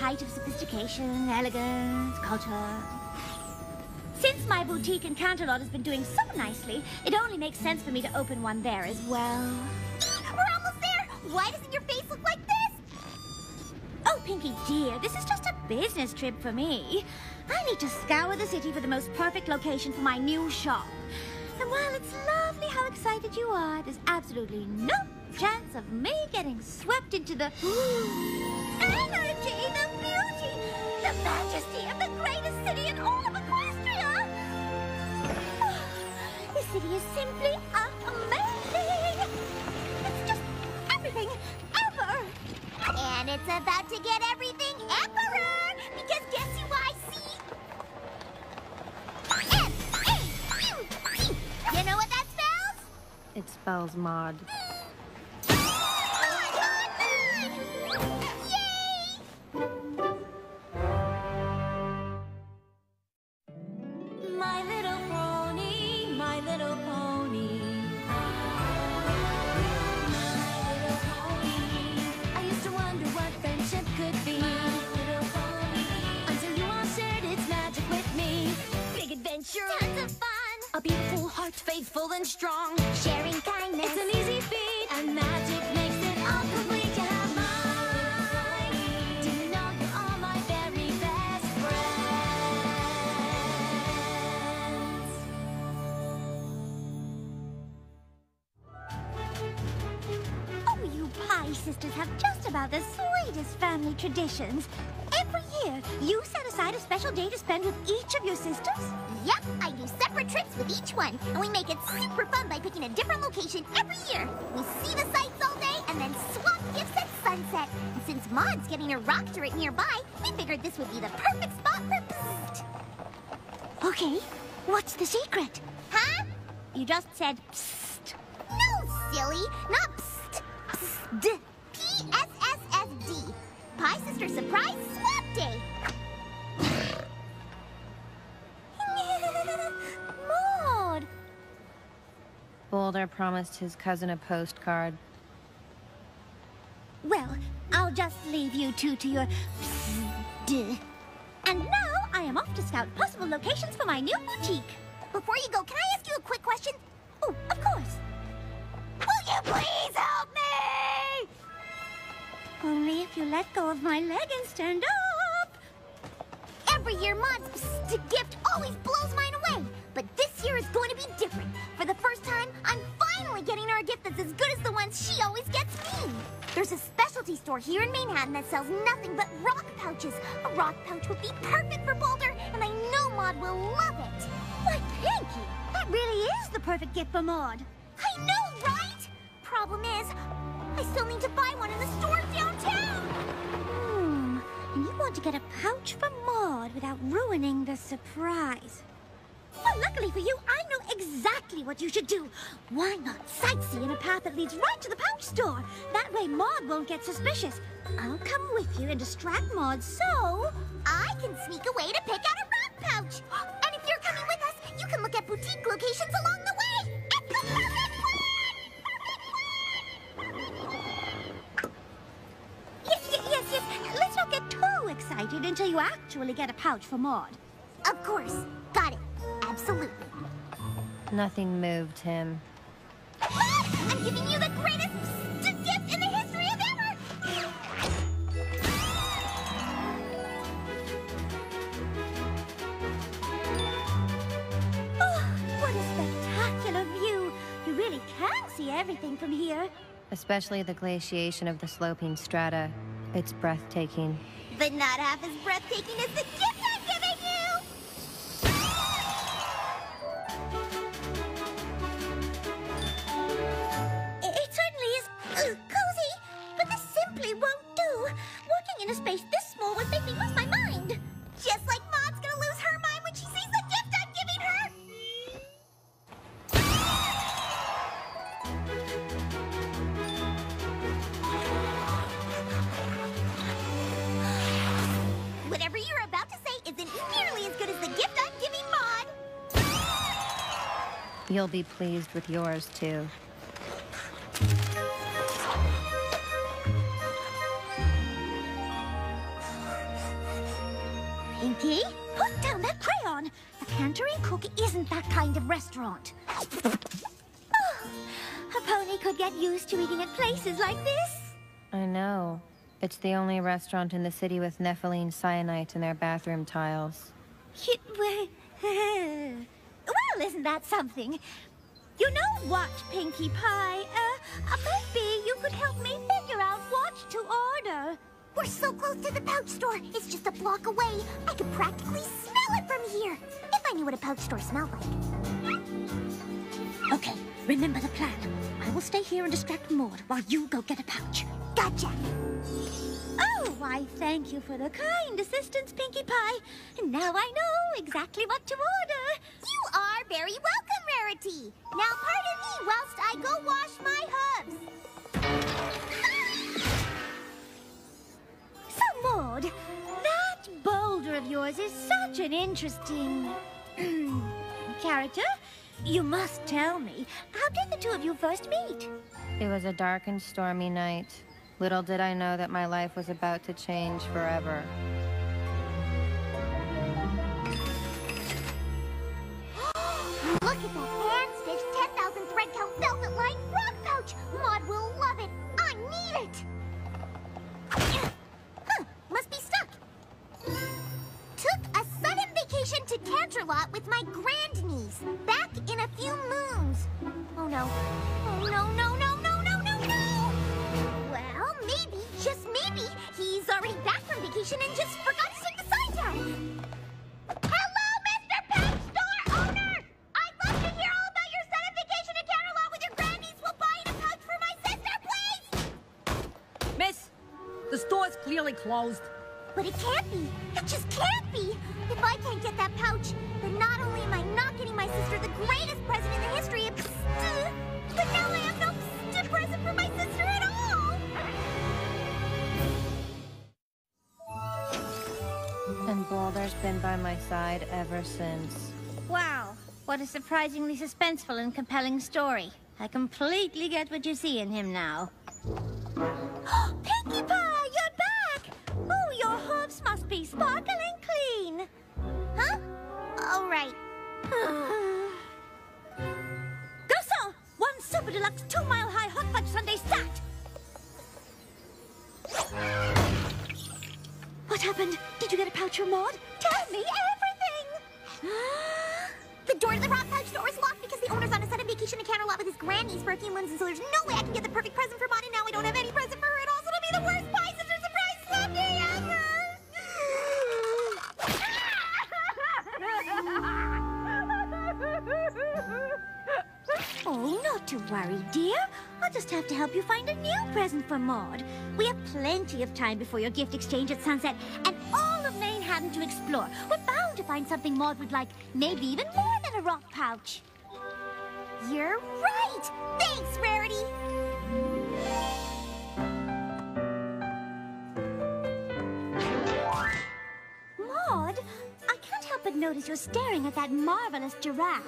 height of sophistication, elegance, culture. Since my boutique in Canterlot has been doing so nicely, it only makes sense for me to open one there as well. We're almost there! Why doesn't your face look like this? Oh, Pinky dear, this is just a business trip for me. I need to scour the city for the most perfect location for my new shop. And while it's lovely how excited you are, there's absolutely no chance of me getting swept into the energy, the beauty, the majesty of the greatest city in all of Equestria. This city is simply amazing. It's just everything ever. And it's about to get everything emperor! Because guess who I see? M-A-U-D! You know what that spells? It spells mod. My little pony, my little pony. My little pony. I used to wonder what friendship could be. My little pony. Until you all shared its magic with me. Big adventure, Tons of fun! a beautiful heart, faithful and strong. Sharing kindness. It's an easy feat, and magic makes it all complete. You have mine. Do you know you're all my very best friends? Oh, you Pie sisters have just about the sweetest family traditions. Every year, you set aside a special day to spend with each of your sisters? Yep, I do separate trips with each one, and we make it super fun by picking a different location every year. We see the sights all day and then swap gifts at sunset. And since Maud's getting a rock turret nearby, we figured this would be the perfect spot for Psst. Okay, what's the secret? Huh? You just said psst. No, silly, not Psst. Psst. P-S-S-S-D. Pie Sister Surprise Swap Day. Maud! Boulder promised his cousin a postcard. Well, I'll just leave you two to your psst. And now I am off to scout possible locations for my new boutique. Before you go, can I ask you a quick question? Oh, of course. Will you please help me? Only if you let go of my leg and stand up. Every year, Maud's Psst gift always blows mine away. But this year is going to be different. For the first time, I'm finally getting her a gift that's as good as the ones she always gets me. There's a specialty store here in Manhattan that sells nothing but rock pouches. A rock pouch would be perfect for Boulder, and I know Maud will love it. Why, Pinky, that really is the perfect gift for Maud. I know, right? Problem is, I still need to buy one in the store downtown. And you want to get a pouch for Maud without ruining the surprise. Well, luckily for you, I know exactly what you should do. Why not sightsee in a path that leads right to the pouch store? That way Maud won't get suspicious. I'll come with you and distract Maud so... I can sneak away to pick out a rock pouch. And if you're coming with us, you can look at boutique locations along the way. It's the perfect plan! Yes. Let's not get too excited until you actually get a pouch for Maud. Of course. Got it. Absolutely. Nothing moved him. I'm giving you the greatest gift in the history of ever! Oh, what a spectacular view. You really can see everything from here. Especially the glaciation of the sloping strata. It's breathtaking. But not half as breathtaking as the gift I'm giving you! It certainly is cozy, but this simply won't do. Working in a space this small would make me lose my mind. Just like Maud's gonna lose her mind when she sees the gift I'm giving her! Whatever you're about to say isn't nearly as good as the gift I'm giving Maud! You'll be pleased with yours, too. Pinky, put down that crayon. The Canterine Cook isn't that kind of restaurant. Oh, a pony could get used to eating at places like this. I know. It's the only restaurant in the city with Nephiline cyanite in their bathroom tiles. Well, isn't that something? You know what, Pinkie Pie? Maybe you could help me figure out what to order. We're so close to the pouch store. It's just a block away. I could practically smell it from here. If I knew what a pouch store smelled like. Okay, remember the plan. I will stay here and distract Maud while you go get a pouch. Gotcha. Oh, why, thank you for the kind assistance, Pinkie Pie. Now I know exactly what to order. You are very welcome, Rarity. Now pardon me whilst I go wash my hooves. So, Maud, that boulder of yours is such an interesting character. You must tell me, how did the two of you first meet? It was a dark and stormy night. Little did I know that my life was about to change forever. Look at that hand-stitched 10,000 thread count velvet-lined rock pouch. Maud will love it. I need it. Huh, must be stuck. Took a sudden vacation to Canterlot with my grandniece. Back in a few moons. Oh no. Oh no, no, no, no, no, no, no. Well, maybe, just maybe, he's already back from vacation and just forgot to take the sign down. Hello, Mr. Pouch Store owner! I'd love to hear all about your sudden vacation to Canterlot with your grandniece. Will buy in a pouch for my sister, please! Miss, the store's clearly closed. But it can't be. It just can't be. If I can't get that pouch, then not only am I not getting my sister the greatest present in the history of but now I have no present for my sister at all. And Boulder's been by my side ever since. Wow, what a surprisingly suspenseful and compelling story. I completely get what you see in him now. Pinkie Pie, you're back! Oh, your hooves must be sparkling clean. Huh? All right. Garçon, one super deluxe 2-mile-high hot fudge sundae stat! What happened? Did you get a pouch from Maud? Tell me everything! The door to the rock pouch store is locked because the owner's on a sudden vacation to Canterlot with his grandniece for a few months, and so there's no way I can get the perfect present for Maud, and now I don't have any present for her at all, so it'll be the worst pie sister surprise Sunday ever! Oh, not to worry, dear. I'll just have to help you find a new present for Maud. We have plenty of time before your gift exchange at sunset, and all of Manhattan to explore. We're bound to find something Maud would like, maybe even more than a rock pouch. You're right! Thanks, Rarity! Maud, I can't help but notice you're staring at that marvelous giraffe.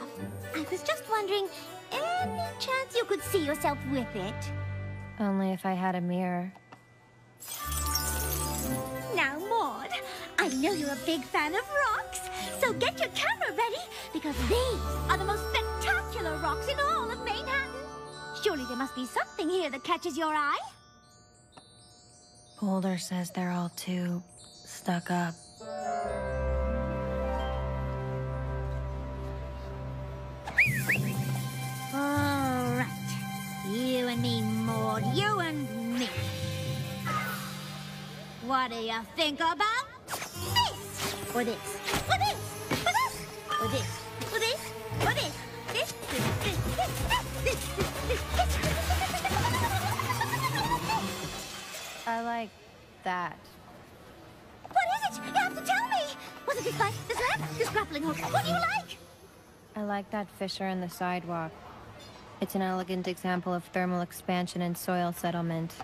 I was just wondering, any chance you could see yourself with it? Only if I had a mirror. Now, Maud, I know you're a big fan of rocks, so get your camera ready, because these are the most spectacular rocks in all of Manhattan. Surely there must be something here that catches your eye. Boulder says they're all too stuck up. All right. You and me, Maud. You and me. What do you think about this? Or this? Or this? Or this? Or this? Or this? Or this? I like that. What is it? You have to tell me. Was it this bike, this lamp, this grappling hook? What do you like? I like that fissure in the sidewalk. It's an elegant example of thermal expansion and soil settlement.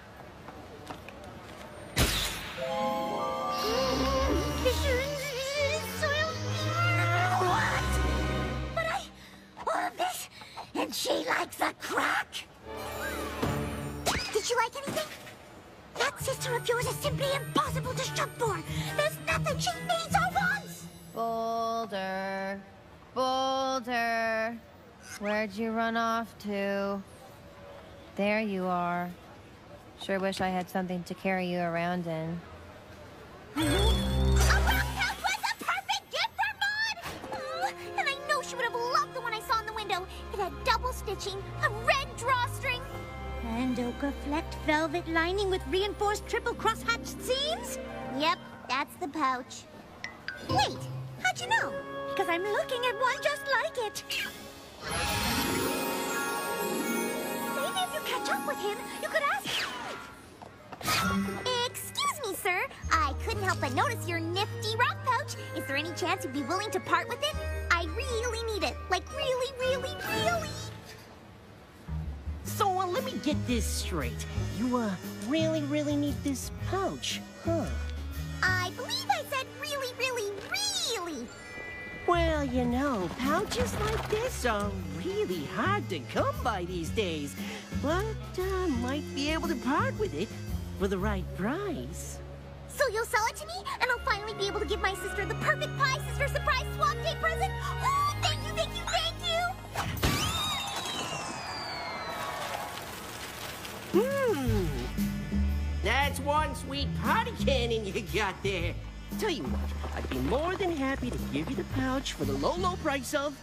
And she likes a crack. Did you like anything? That sister of yours is simply impossible to shop for. There's nothing she needs or wants. Boulder. Boulder. Where'd you run off to? There you are. Sure wish I had something to carry you around in. A rock pouch was a perfect gift for Maud! And I know she would have loved the one I saw in the window. It had double stitching, a red drawstring. And ochre flecked velvet lining with reinforced triple cross-hatched seams? Yep, that's the pouch. Wait, how'd you know? Because I'm looking at one just like it. Maybe if you catch up with him, you could ask him. Excuse me, sir. I couldn't help but notice your nifty rock pouch. Is there any chance you'd be willing to part with it? I really need it. Like, really, really, really. So, let me get this straight. You, really need this pouch, huh? I believe I said really, really, really. Well, you know, pouches like this are really hard to come by these days. But, might be able to part with it for the right price. So you'll sell it to me, and I'll finally be able to give my sister the perfect Pie Sister surprise swap day present? Oh, thank you, thank you, thank you! That's one sweet party cannon you got there. Tell you what, I'd be more than happy to give you the pouch for the low price of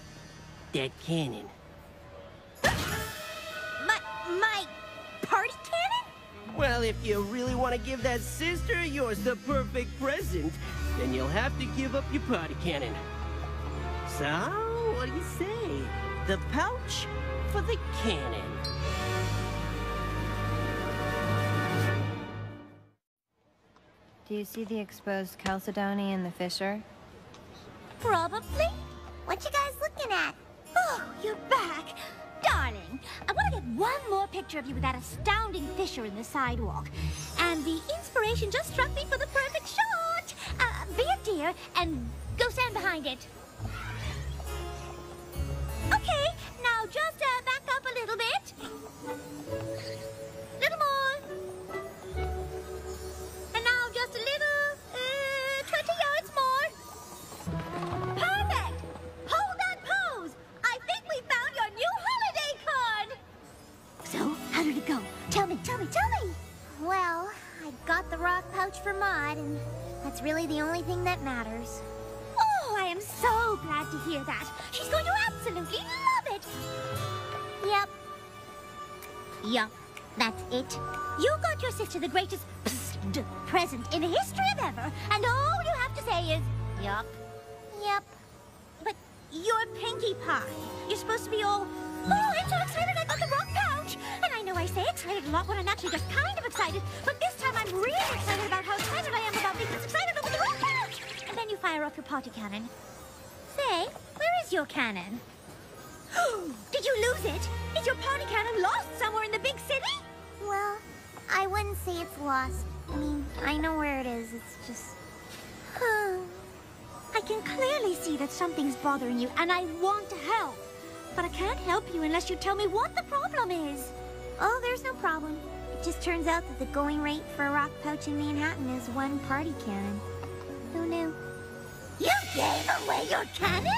that cannon. My party cannon? Well, if you really want to give that sister of yours the perfect present, then you'll have to give up your party cannon. So, what do you say? The pouch for the cannon. Do you see the exposed chalcedony in the fissure? Probably. What you guys looking at? Oh, you're back. Darling, I want to get one more picture of you with that astounding fissure in the sidewalk. And the inspiration just struck me for the perfect shot. Be a dear and go stand behind it. Okay, now just back up a little bit. Little more. And now just a little, 20 yards more. Perfect! Hold that pose! I think we found your new holiday card! So, how did it go? Tell me, tell me, tell me! Well, I got the rock pouch for Maud, and that's really the only thing that matters. Oh, I am so glad to hear that. She's going to absolutely love it! Yep. Yup, that's it. You got your sister the greatest present in the history of ever, and all you have to say is, yup. Yep. But you're Pinkie Pie. You're supposed to be all, oh, I'm so excited I got the rock pouch. And I know I say excited a lot when I'm actually just kind of excited, but this time I'm really excited about how excited I am about being this excited over the rock pouch. And then you fire off your party cannon. Say, where is your cannon? Did you lose it? Is your party cannon lost somewhere in the big city? Well, I wouldn't say it's lost. I mean, I know where it is. It's just... I can clearly see that something's bothering you, and I want to help. But I can't help you unless you tell me what the problem is. Oh, there's no problem. It just turns out that the going rate for a rock pouch in Manhattan is 1 party cannon. Who knew? You gave away your cannon?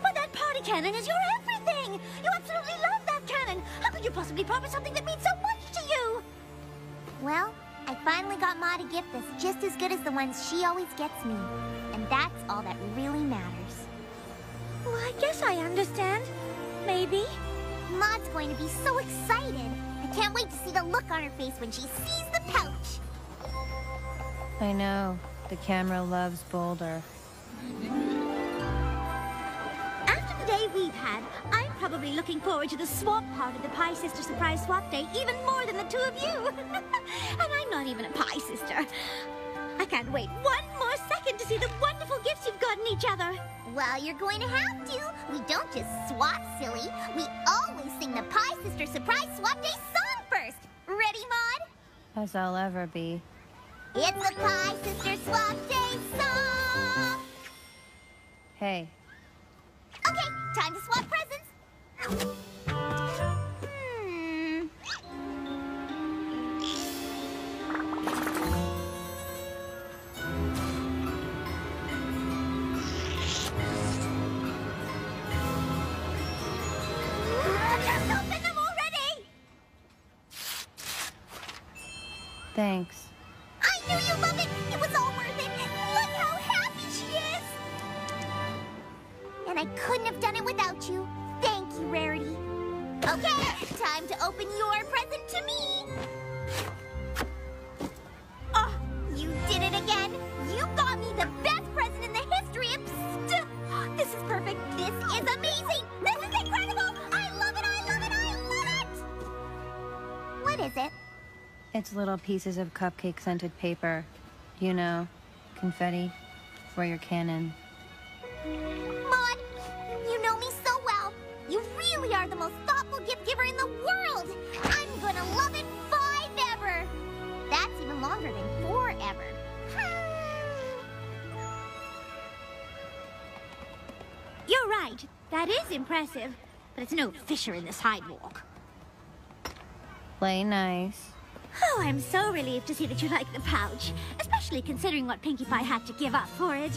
But that party cannon is your everything! You absolutely love that cannon! How could you possibly part with something that means so much to you? Well, I finally got Maud a gift that's just as good as the ones she always gets me. And that's all that really matters. Well, I guess I understand. Maybe. Maud's going to be so excited. I can't wait to see the look on her face when she sees the pouch. I know. The camera loves Boulder. After the day we've had, I'm probably looking forward to the swap part of the Pie Sister Surprise Swap Day even more than the two of you. And I'm not even a Pie Sister. I can't wait one more second to see the wonderful gifts you've gotten each other. Well, you're going to have to. We don't just swap, silly. We always sing the Pie Sister Surprise Swap Day song first. Ready, Maud? As I'll ever be. It's the Pie Sister Swap Day song! Hey. Okay, time to swap presents. Thanks. I knew you'd love it! It was all worth it! Look how happy she is! And I couldn't have done it without you. Thank you, Rarity. Okay, time to open your present to me. Oh, you did it again. You got me the best present in the history of This is perfect. This is amazing. This is incredible. I love it. I love it. I love it. What is it? It's little pieces of cupcake-scented paper. You know, confetti for your cannon. Maud, you know me so well. You really are the most thoughtful gift giver in the world. I'm gonna love it forever. That's even longer than forever. You're right. That is impressive. But it's no fissure in the sidewalk. Play nice. Oh, I'm so relieved to see that you like the pouch. Especially considering what Pinkie Pie had to give up for it.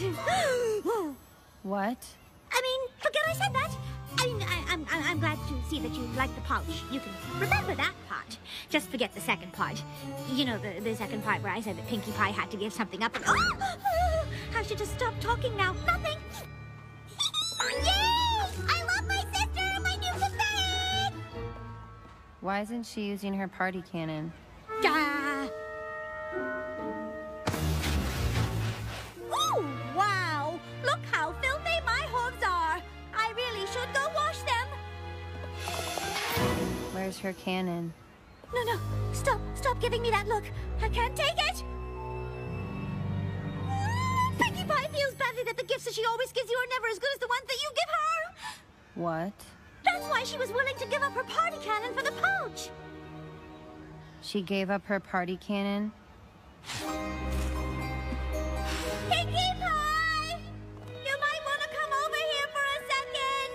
What? I mean, forget I said that. I mean, I'm glad to see that you like the pouch. You can remember that part. Just forget the second part. You know, the second part where I said that Pinkie Pie had to give something up. And, I should just stop talking now. Nothing. Yay! I love my sister and my new confetti! Why isn't she using her party cannon? Oh, wow! Look how filthy my hooves are! I really should go wash them! Where's her cannon? No, stop giving me that look! I can't take it! Pinkie Pie feels badly that the gifts that she always gives you are never as good as the ones that you give her! What? That's why she was willing to give up her party cannon for the pouch! She gave up her party cannon? Pinkie Pie! You might want to come over here for a second!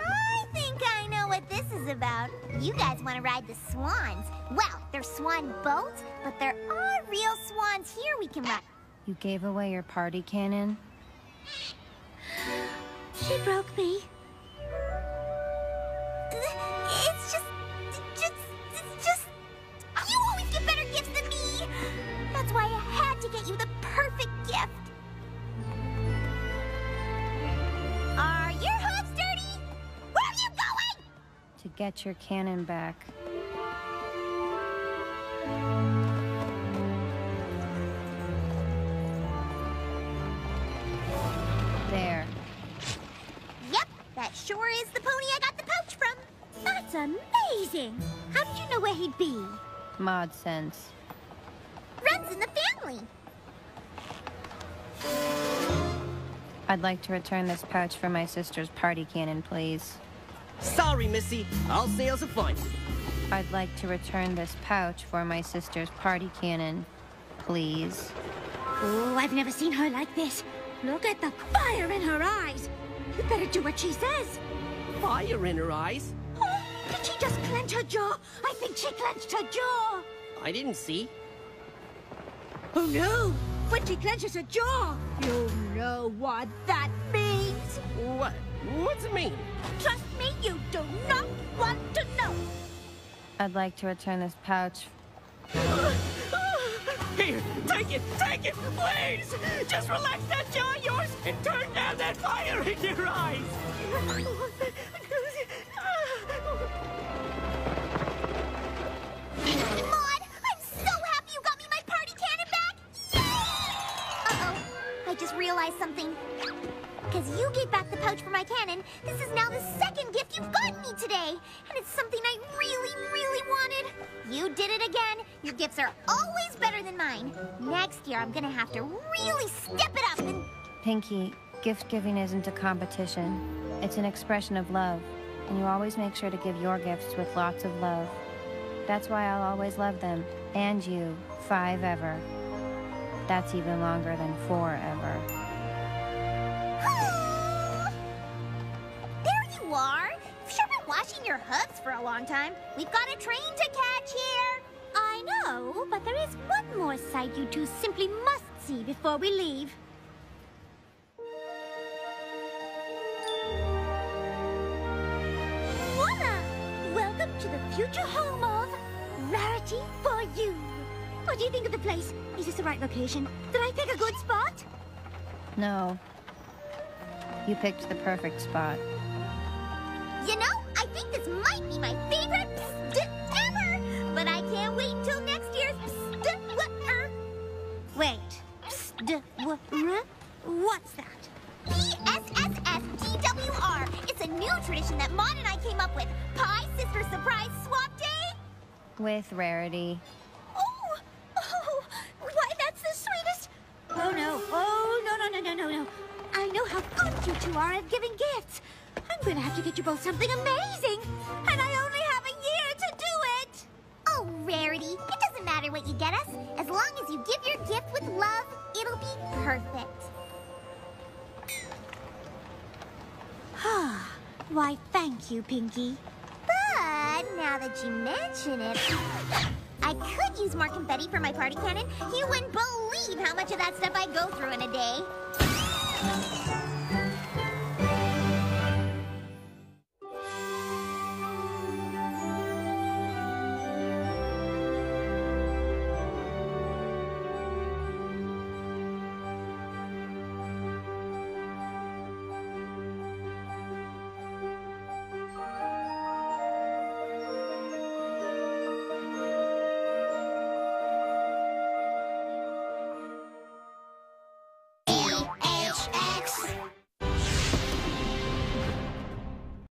I think I know what this is about. You guys want to ride the swans. Well, they're swan boats, but there are real swans here we can ride. You gave away your party cannon? She broke me. It's just... You always get better gifts than me! That's why I had to get you the perfect gift. Are your hooves dirty? Where are you going? To get your cannon back. There. Yep, that sure is the pony I got the pouch from. That's amazing! How did you know where he'd be? Mod sense. Runs in the family. I'd like to return this pouch for my sister's party cannon, please. Sorry, Missy. All sales are fun. I'd like to return this pouch for my sister's party cannon, please. Oh, I've never seen her like this. Look at the fire in her eyes. You better do what she says. Fire in her eyes. Oh, did she just clench her jaw? I think she clenched her jaw. I didn't see. Oh, no. When she clenches her jaw, you know what that means. What? What's it mean? Trust me, you do not want to know. I'd like to return this pouch. Here, take it, please! Just relax that jaw of yours and turn down that fire in your eyes! Maud, I'm so happy you got me my party cannon back! Yay! Uh-oh, I just realized something. Because you gave back the pouch for my cannon, this is now the second gift you've gotten me today. And it's something I really, really wanted. You did it again. Your gifts are always better than mine. Next year, I'm gonna have to really step it up and... Pinkie, gift giving isn't a competition. It's an expression of love. And you always make sure to give your gifts with lots of love. That's why I'll always love them. And you. 5 ever. That's even longer than 4 ever. There you are. You've sure been washing your hooves for a long time. We've got a train to catch here. I know, but there is one more sight you two simply must see before we leave. Voila! Welcome to the future home of Rarity for You. What do you think of the place? Is this the right location? Did I pick a good spot? No. You picked the perfect spot. You know, I think this might be my favorite ever! But I can't wait till next year's Wait. What's that? PSSSDWR. It's a new tradition that Maud and I came up with. Pie Sister Surprise Swap Day. With Rarity. Oh, why, that's the sweetest. Oh, no. Oh, no. I know how good you two are at giving gifts. I'm going to have to get you both something amazing. And I only have a year to do it. Oh, Rarity, it doesn't matter what you get us. As long as you give your gift with love, it'll be perfect. Why, thank you, Pinky. But now that you mention it, I could use more confetti for my party cannon. You wouldn't believe how much of that stuff I go through in a day.